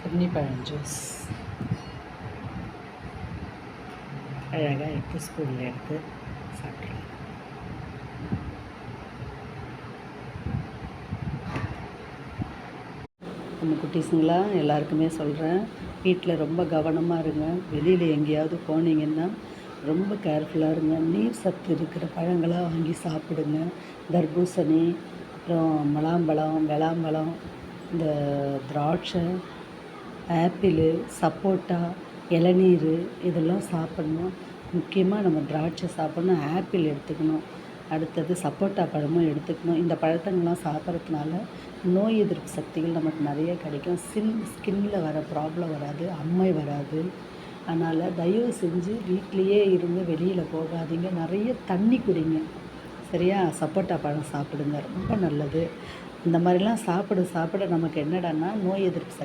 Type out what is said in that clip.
கிர்ணிப்பழம் juice அழகாக எடுத்து ஸ்பூனில் எடுத்து சாப்பிட்றலாம். நம்ம குட்டீஸுங்களா எல்லாருக்குமே சொல்கிறேன், வீட்டில் ரொம்ப கவனமாக இருங்க. வெளியில் எங்கேயாவது போனீங்கன்னா ரொம்ப கேர்ஃபுல்லாக இருங்க. நீர் சத்து இருக்கிற பழங்களாக வாங்கி சாப்பிடுங்க. தர்பூசணி, அப்புறம் மலாம்பழம், வெளாம்பழம், இந்த திராட்சை, ஆப்பிள், சப்போட்டா, இளநீர் இதெல்லாம் சாப்பிட்ணும். முக்கியமாக நம்ம திராட்சை சாப்பிட்ணும், ஆப்பிள் எடுத்துக்கணும், அடுத்தது சப்போட்டா பழமும் எடுத்துக்கணும். இந்த பழத்தங்கள்லாம் சாப்பிட்றதுனால நோய் எதிர்ப்பு சக்திகள் நமக்கு நிறைய கிடைக்கும். ஸ்கின்னில் வர ப்ராப்ளம் வராது, அம்மை வராது. அதனால் தயவு செஞ்சு வீட்லேயே இருந்து வெளியில் போகாதீங்க. நிறைய தண்ணி குடிங்க, சரியா? சப்போட்டா பழம் சாப்பிடுங்க, ரொம்ப நல்லது. இந்த மாதிரிலாம் சாப்பிட நமக்கு என்னடான்னா நோய் எதிர்ப்பு சக்தி